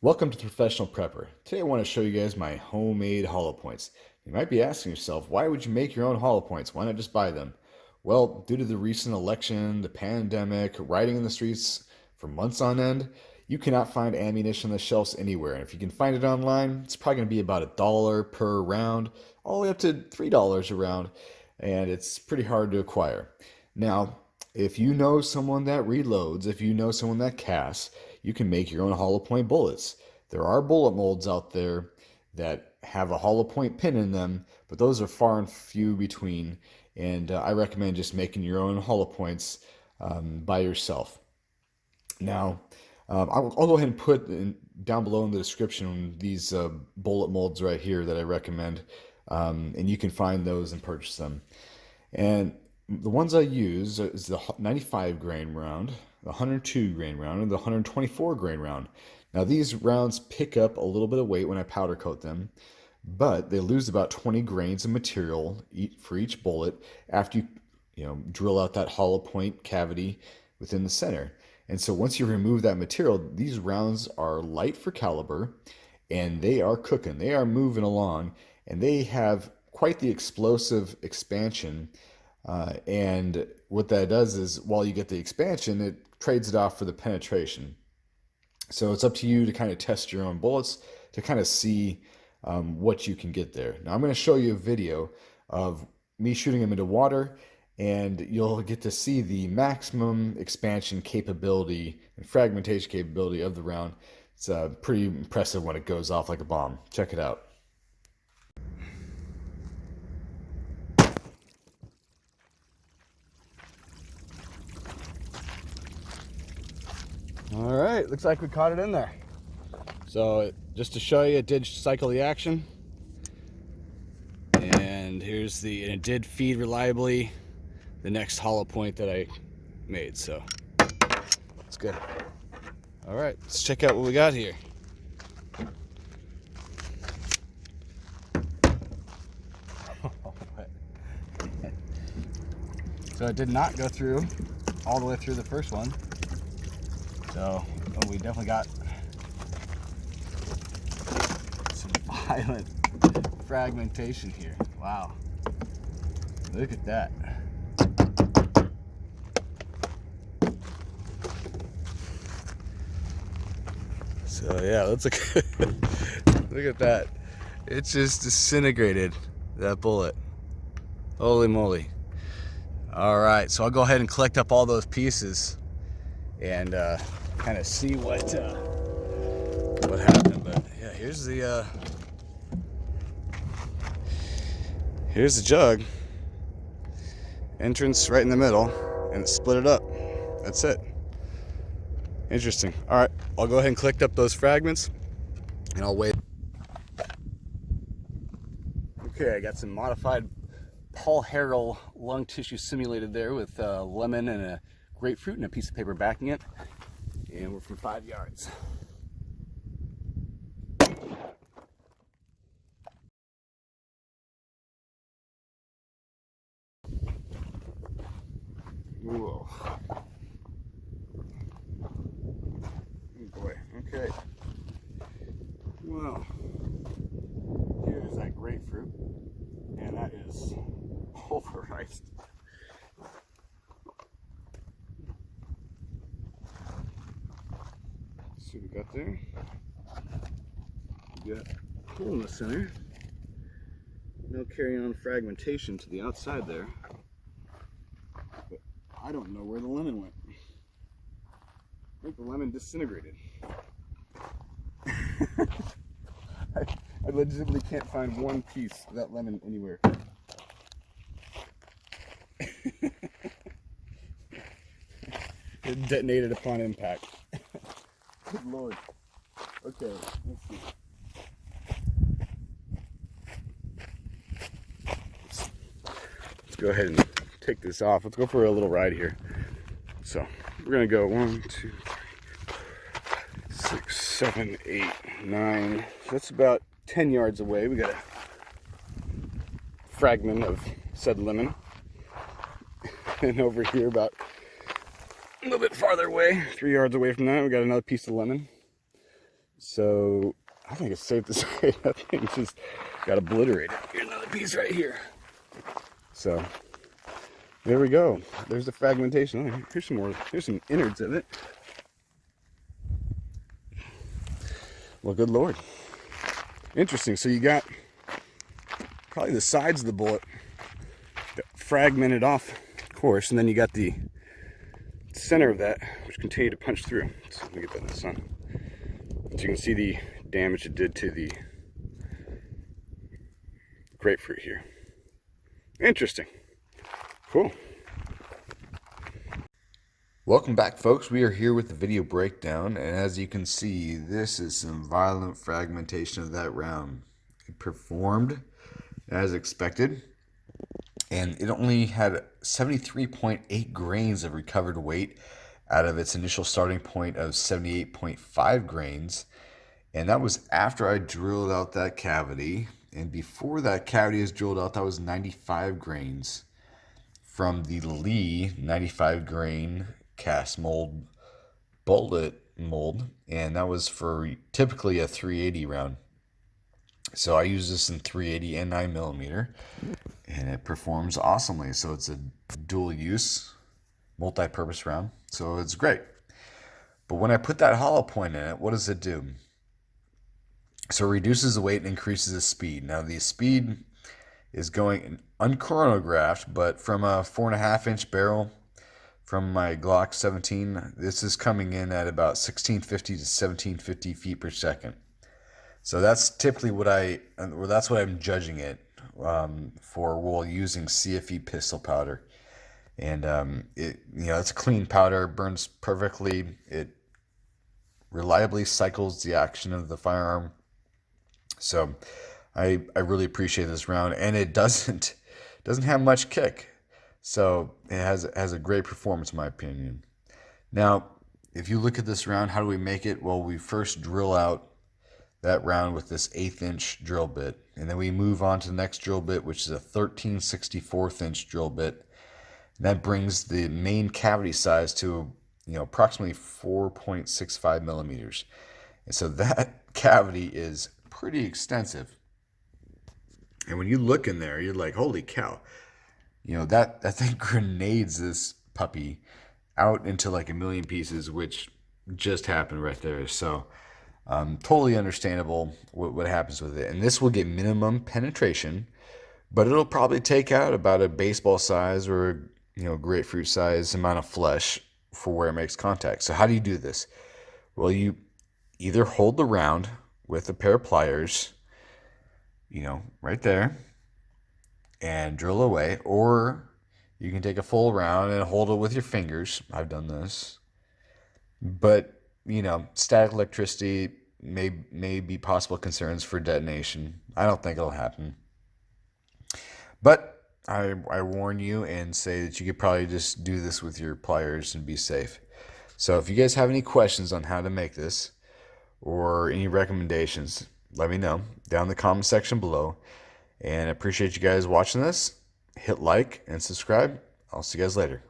Welcome to Professional Prepper. Today I want to show you guys my homemade hollow points. You might be asking yourself, why would you make your own hollow points? Why not just buy them? Well, due to the recent election, the pandemic, riding in the streets for months on end, you cannot find ammunition on the shelves anywhere. And if you can find it online, it's probably going to be about $1 per round, all the way up to $3 a round, and it's pretty hard to acquire. Now, if you know someone that reloads, if you know someone that casts, you can make your own hollow point bullets. There are bullet molds out there that have a hollow point pin in them, but those are far and few between. And I recommend just making your own hollow points by yourself. Now, I'll go ahead and put down below in the description these bullet molds right here that I recommend, and you can find those and purchase them. And the ones I use is the 95 grain round, the 102 grain round, and the 124 grain round. Now these rounds pick up a little bit of weight when I powder coat them, but they lose about 20 grains of material for each bullet after you drill out that hollow point cavity within the center. And so once you remove that material, these rounds are light for caliber and they are cooking. They are moving along and they have quite the explosive expansion. And what that does is while you get the expansion, it trades it off for the penetration. So it's up to you to kind of test your own bullets to kind of see what you can get there. Now I'm going to show you a video of me shooting them into water, and you'll get to see the maximum expansion capability and fragmentation capability of the round. It's pretty impressive when it goes off like a bomb. Check it out. All right, looks like we caught it in there. So just to show you, it did cycle the action. And and it did feed reliably the next hollow point that I made, so it's good. All right, let's check out what we got here. So it did not go through all the way through the first one. So we definitely got some violent fragmentation here. Wow. Look at that. So yeah, let's look look at that. It just disintegrated that bullet. Holy moly. All right, so I'll go ahead and collect up all those pieces and kind of see what happened. But yeah, here's the jug. Entrance right in the middle, and it split it up. That's it. Interesting. All right, I'll go ahead and collect up those fragments, and I'll wait. Okay, I got some modified Paul Harrell lung tissue simulated there with lemon and a grapefruit and a piece of paper backing it, and we're from 5 yards. Whoa. Oh boy, okay. Well, here's that grapefruit, and that is pulverized. See what we got there? We got a hole in the center. No carrying on fragmentation to the outside there. But I don't know where the lemon went. I think the lemon disintegrated. I legitimately can't find one piece of that lemon anywhere. It detonated upon impact. Good lord. Okay, let's see. Let's go ahead and take this off. Let's go for a little ride here. So we're gonna go 1, 2, 3, 6, 7, 8, 9. So that's about 10 yards away. We got a fragment of said lemon. And over here about a little bit farther away, 3 yards away from that, we got another piece of lemon. So I think it's safe to say that thing just got obliterated. Here's another piece right here. So there we go. There's the fragmentation. Oh, here's some more. Here's some innards of it. Well, good Lord. Interesting. So you got probably the sides of the bullet that fragmented off course, and then you got the center of that, which continued to punch through. So let me get that in the sun. So you can see the damage it did to the grapefruit here. Interesting. Cool. Welcome back, folks. We are here with the video breakdown, and as you can see, this is some violent fragmentation of that round. It performed as expected, and it only had 73.8 grains of recovered weight out of its initial starting point of 78.5 grains, and that was after I drilled out that cavity, and before that cavity is drilled out, that was 95 grains from the Lee 95 grain cast mold boolit mold, and that was for typically a 380 round. So I use this in 380 and 9 millimeter, and it performs awesomely. So it's a dual use, multi-purpose round. So it's great. But when I put that hollow point in it, what does it do? So it reduces the weight and increases the speed. Now the speed is going unchronographed, but from a 4.5-inch barrel from my Glock 17, this is coming in at about 1650 to 1750 feet per second. So that's typically that's what I'm judging it for while using CFE pistol powder. And it's a clean powder, burns perfectly. It reliably cycles the action of the firearm. So I really appreciate this round, and it doesn't have much kick. So it has a great performance, in my opinion. Now, if you look at this round, how do we make it? Well, we first drill out that round with this 1/8-inch drill bit, and then we move on to the next drill bit, which is a 13/64 drill bit. And that brings the main cavity size to approximately 4.65 millimeters. And so that cavity is pretty extensive. And when you look in there, you're like, holy cow. That thing grenades this puppy out into like a million pieces, which just happened right there. So totally understandable what happens with it. And this will get minimum penetration, but it'll probably take out about a baseball size or grapefruit size amount of flesh for where it makes contact. So how do you do this? Well, you either hold the round with a pair of pliers, right there, and drill away, or you can take a full round and hold it with your fingers. I've done this. But, static electricity may be possible concerns for detonation. I don't think it'll happen. But I warn you and say that you could probably just do this with your pliers and be safe. So if you guys have any questions on how to make this or any recommendations, let me know down in the comment section below. And I appreciate you guys watching this. Hit like and subscribe. I'll see you guys later.